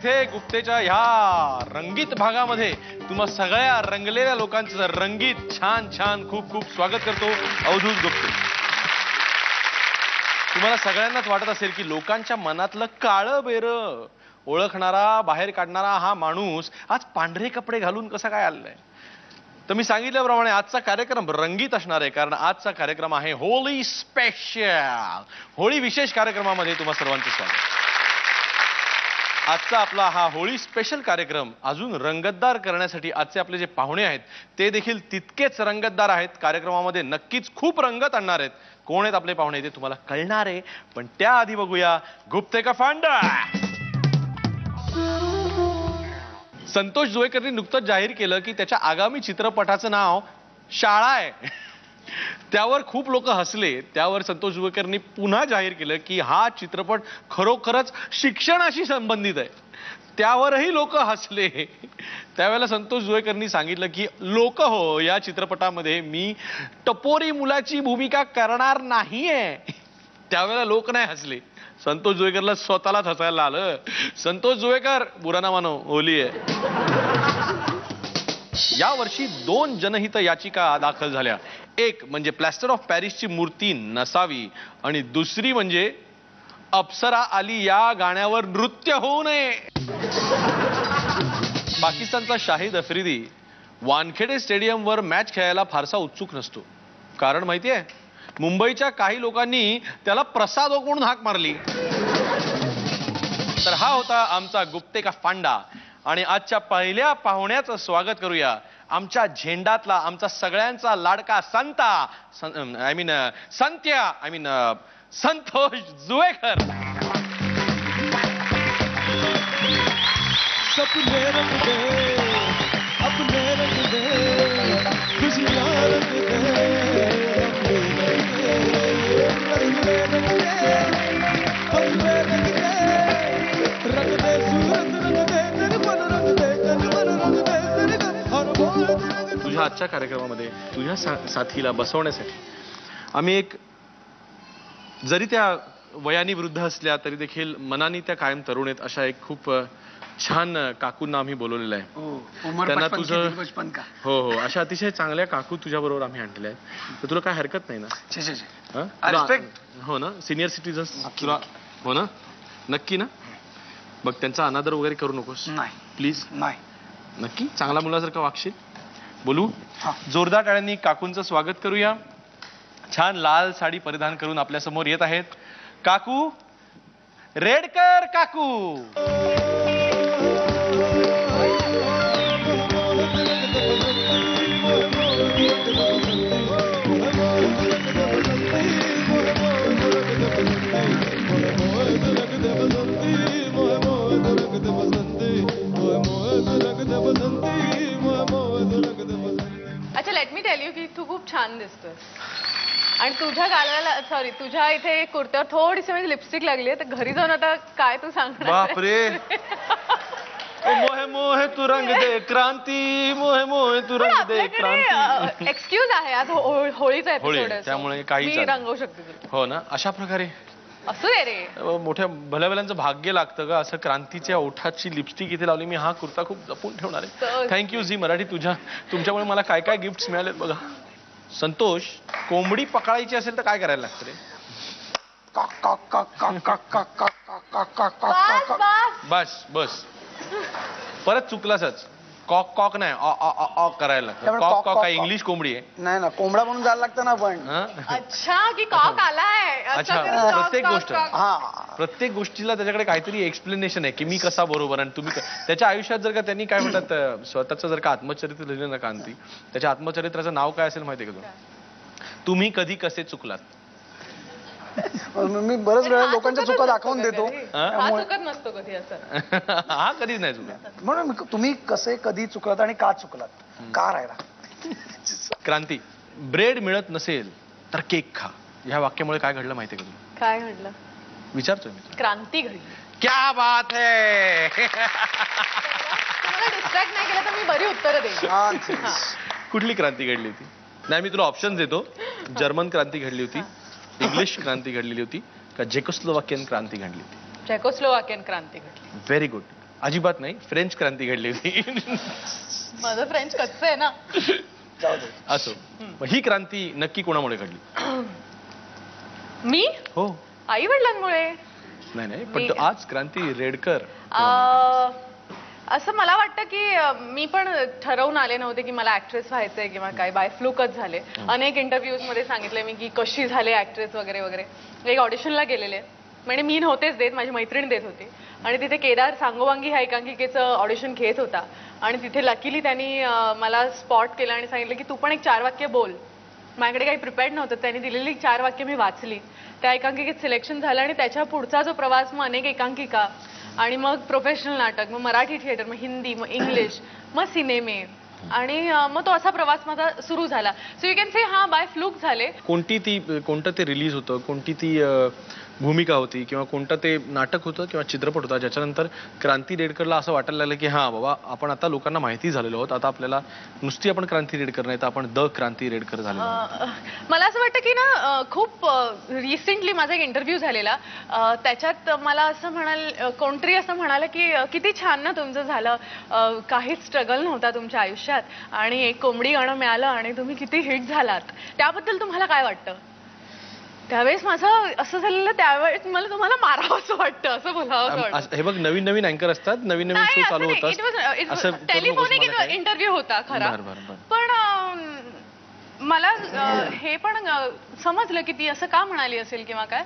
इथे गुप्तेच्या ह्या रंगीत भागामध्ये तुम्हा सगळ्या रंगलेल्या लोकांचं रंगीत छान छान खूप खूप स्वागत करतो अवधूत गुप्ते. तुम्हाला सगळ्यांनाच वाटत असेल की लोकांच्या मनातलं काळं बेरं ओळखणारा बाहेर काढणारा हा माणूस आज पांढरे कपडे घालून कसा काय आलाय. तर मी सांगितल्याप्रमाणे आजचा कार्यक्रम रंगीत असणार आहे, कारण आजचा कार्यक्रम आहे होळी स्पेशल. होळी विशेष कार्यक्रमामध्ये तुम्हा सर्वांचं स्वागत. आजचा आपला हा होळी स्पेशल कार्यक्रम अजून रंगतदार करण्यासाठी आजचे आपले जे पाहुणे आहेत ते देखील तितकेच रंगतदार आहेत. कार्यक्रमामध्ये नक्कीच खूप रंगत आणणार आहेत. कोण आहेत आपले पाहुणे ते तुम्हाला कळणार आहे, पण त्याआधी बघूया गुप्ते का फांडा. संतोष जुवेकरनी नुकतंच जाहीर केलं की त्याच्या आगामी चित्रपटाचं नाव शाळा आहे. त्यावर खूप लोक हसले. त्यावर संतोष जुवेकरनी पुन्हा जाहीर केलं की हा चित्रपट खरोखरच शिक्षणाशी संबंधित आहे. त्यावरही लोक हसले. त्यावेळेला संतोष जुवेकरनी सांगितलं की लोक हो, या चित्रपटामध्ये मी टपोरी मुलाची भूमिका करणार नाहीये. त्यावेळेला लोक नाही हसले. संतोष जुवेकरला स्वतःलाच हसायला आलं. संतोष जुवेकर, बुरा ना मानो, होली आहे. या वर्षी 2 जनहित याचिका दाखल झाल्या. एक म्हणजे प्लॅस्टर ऑफ पॅरिसची मूर्ती नसावी आणि दुसरी म्हणजे अप्सरा आली या गाण्यावर नृत्य होऊ नये. पाकिस्तानचा शाहिद आफ्रिदी वानखेडे स्टेडियमवर मॅच खेळायला फारसा उत्सुक नसतो. कारण माहितीये, मुंबईच्या काही लोकांनी त्याला प्रसाद ओकून हाक मारली. तर हा होता आमचा गुप्ते का फांडा. आणि आजच्या पहिल्या पाहुण्याचं स्वागत करूया. आमच्या झेंडातला, आमचा सगळ्यांचा लाडका संत्या संतोष जुवेकर. तुझ्या आजच्या कार्यक्रमामध्ये तुझ्या साथीला बसवण्यासाठी आम्ही एक, जरी त्या वयाने वृद्ध असल्या तरी देखील मनाने त्या कायम तरुण आहेत, अशा एक खूप छान काकूंना आम्ही बोलवलेलं आहे. त्यांना तुझं हो हो अशा अतिशय चांगल्या काकू तुझ्या बरोबर आम्ही आणलेल्या आहेत. तर तुला काय हरकत नाही ना? हो ना, सिनियर सिटीजन तुला हो ना, नक्की ना? मग त्यांचा अनादर वगैरे करू नकोस. नाही प्लीज. नाही, नक्की चांगला मुलासारखं वागशील. बोलू. जोरदार टाळ्यांनी काकूंचं स्वागत करूया. छान लाल साडी परिधान करून आपल्या समोर येत आहेत काकू रेडकर काकू. अच्छा, लेट मी टेल यू की तू खूप छान दिसतोस. आणि तुझ्या गालाला, सॉरी, तुझ्या इथे कुर्त्यावर थोडीशी म्हणजे लिपस्टिक लागली आहे. तर घरी जाऊन आता काय तू सांगणार? बापरे. मोहे मोहे तू रंग दे क्रांती, मोहे मोहे तू रंग दे क्रांती. एक्सक्यूज आहे, आज होळीचा एपिसोड आहे, त्यामुळे काही मी रंगवू शकते. हो ना, अशा प्रकारे असू दे रे. मोठ्या भल्याभल्यांचं भाग्य लागतं का असं क्रांतीच्या ओठाची लिपस्टिक इथे लावली. मी हा कुर्ता खूप जपून ठेवणार आहे. थँक्यू झी मराठी. तुमच्यामुळे मला काय काय गिफ्ट्स मिळालेत बघा. संतोष, कोंबडी पकडायची असेल तर काय करायला लागतं रे? बस बस, परत चुकलासच. कॉक कॉक नाही, करायला लागतं. कॉक कॉक काय इंग्लिश कोंबडी आहे? नाही ना, कोंबडा म्हणून जायला लागतं ना पण. अच्छा, की कॉक आलाय. अच्छा, प्रत्येक गोष्टीला त्याच्याकडे काहीतरी एक्सप्लेनेशन आहे की मी कसा बरोबर आणि तुम्ही त्याच्या आयुष्यात जर का त्यांनी काय म्हणतात स्वतःचं जर का आत्मचरित्र लिहिलं ना कांती, त्याच्या आत्मचरित्राचं नाव काय असेल माहितीये का तुला? तुम्ही कधी कसे चुकलात. मी बरेच वेळा लोकांच्या चुका दाखवून देतो. हा चुकत नसतो कधी असं. हा कधीच नाही चुकत. म्हणून तुम्ही कसे कधी चुकलात आणि का चुकलात, का राहिला? क्रांती, ब्रेड मिळत नसेल तर केक खा. ह्या वाक्यामुळे काय घडलं माहितीये का तुला? काय घडलं विचारतोय मी. क्रांती घडली. क्या बात है. मला डिस्ट्रॅक्ट नाही केलं तर मी बरी उत्तरं देईन. कुठली क्रांती घडली होती? नाही, मी तुला ऑप्शन देतो. जर्मन क्रांती घडली होती, इंग्लिश क्रांती घडलेली होती, का चेकोस्लोवाकियन क्रांती घडली होती? चेकोस्लोवाकियन क्रांती घडली. Very good. अजिबात नाही, फ्रेंच क्रांती घडली होती. माझं फ्रेंच कच्चं आहे ना. जाऊ दे. असो, मग ही क्रांती नक्की कोणामुळे घडली? मी हो. आई वडिलांमुळे. नाही नाही, पण तो आज क्रांती रेडकर. असं मला वाटतं की मी पण ठरवून आले नव्हते की मला ऍक्ट्रेस व्हायचंय किंवा काय, बाय फ्लूकच झाले. अनेक इंटरव्ह्यूज मध्ये सांगितले मी की कशी झाले ऍक्ट्रेस वगैरे वगैरे. एक ऑडिशनला गेलेले, म्हणजे मी नव्हतेच देत, माझी मैत्रीण देत होती. आणि तिथे केदार सांगोवांगी ह्या एकांकिकेचं ऑडिशन घेत होता आणि तिथे लकीली त्यांनी मला स्पॉट केलं आणि सांगितलं की तू पण एक 4 वाक्य बोल. माझ्याकडे काही प्रिपेअर्ड नव्हतं, त्यांनी दिलेली 4 वाक्य मी वाचली. त्या एकांकिकेत सिलेक्शन झालं आणि त्याच्या पुढचा जो प्रवास, मग अनेक एकांकिका आणि मग प्रोफेशनल नाटक, मग मराठी थिएटर, मग हिंदी, मग इंग्लिश, मग सिनेमे आणि मग तो असा प्रवास माझा सुरू झाला. सो यू कॅन से हा बाय फ्लूक झाले. कोणतं ते रिलीज होतं, कोणती ती भूमिका होती किंवा कोणतं ते नाटक होतं किंवा चित्रपट होता ज्याच्यानंतर क्रांती रेडकरला असं वाटायला लागलं की हा बाबा आपण आता लोकांना माहिती झालेलो आहोत, आता आपल्याला नुसती आपण क्रांती रेडकर नाही तर आपण द क्रांती रेडकर झालेलो आहोत? मला असं वाटतं की ना खूप रिसेंटली माझा एक इंटरव्ह्यू झालेला, त्याच्यात मला असं कोणतरी असं म्हणालं की किती छान ना तुमचं झालं, काहीच स्ट्रगल नव्हता तुमच्या आयुष्यात आणि एक कोंबडी गाणं मिळालं आणि तुम्ही किती हिट झालात, त्याबद्दल तुम्हाला काय वाटतं? त्यावेळेस माझं असं झालेलं, त्यावेळेस मला तुम्हाला मारावं असं वाटतं, असं बोलावं वाटतं. हे बघ, नवीन नवीन अँकर असतात, नवीन नवीन शो चालू होतात. टेलिफोनिक इंटरव्ह्यू होता खरा, पण मला हे पण समजलं की ती असं का म्हणाली असेल किंवा काय.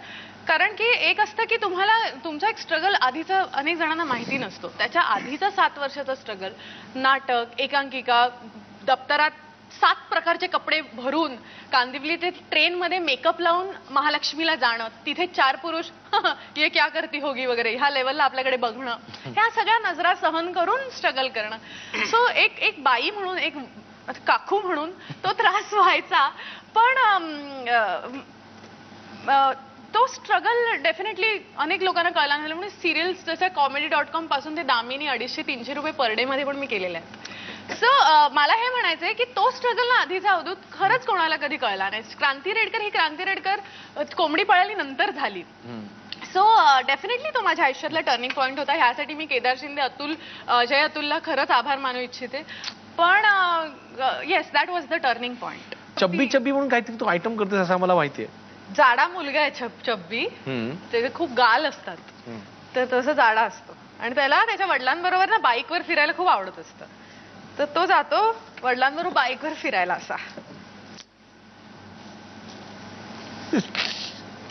कारण की एक असतं की तुम्हाला तुमचा एक स्ट्रगल आधीचा अनेक जणांना माहिती नसतो. त्याच्या आधीचा 7 वर्षाचा स्ट्रगल, नाटक, एकांकिका, दप्तरात 7 प्रकारचे कपडे भरून कांदिवली ते ट्रेनमध्ये मेकअप लावून महालक्ष्मीला जाणं, तिथे 4 पुरुष ये क्या करती होगी वगैरे ह्या लेवलला आपल्याकडे बघणं, ह्या सगळ्या नजरा सहन करून स्ट्रगल करणं. सो एक बाई म्हणून, एक काकू म्हणून तो त्रास व्हायचा. पण तो स्ट्रगल डेफिनेटली अनेक लोकांना कळला नाही. म्हणजे सिरियल्स जसं comedy.com पासून ते दामिनी 250-300 रुपये पर डे मध्ये पण मी केलेले आहेत. सो मला हे म्हणायचंय की तो स्ट्रगल ना आधीचा अवधूत खरंच कोणाला कधी कळला नाही. क्रांती रेडकर कोंबडी पळाली नंतर झाली. सो डेफिनेटली तो माझ्या आयुष्यातला टर्निंग पॉईंट होता. ह्यासाठी मी केदार शिंदे, जय अतुलला खरंच आभार मानू इच्छिते. पण yes, that was the turning point. चब्बी चब्बी म्हणून काहीतरी तू आयटम करतेस असं मला माहितीये. जाडा मुलगा आहे चब्बी, त्याचे खूप गाल असतात, तर तसं जाडा असतो आणि त्याला त्याच्या वडिलांबरोबर ना बाईकवर फिरायला खूप आवडत असतं. तर तो जातो वडिलांबरोबर बाईकवर फिरायला असा.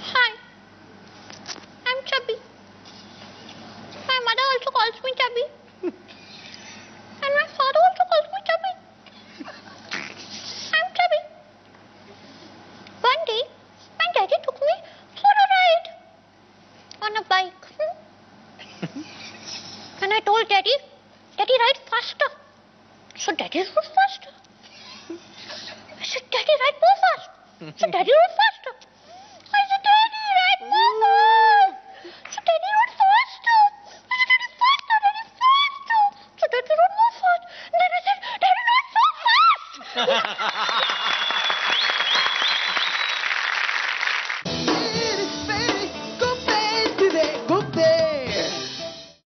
Hi, I am chubby. My mother also calls me chubby. And my father also calls me chubby. I'm chubby. One day, my daddy took me for a ride on a bike. And I told Daddy, Daddy, ride faster. So Daddy rode faster. I said, Daddy, ride more fast. So Daddy rode faster.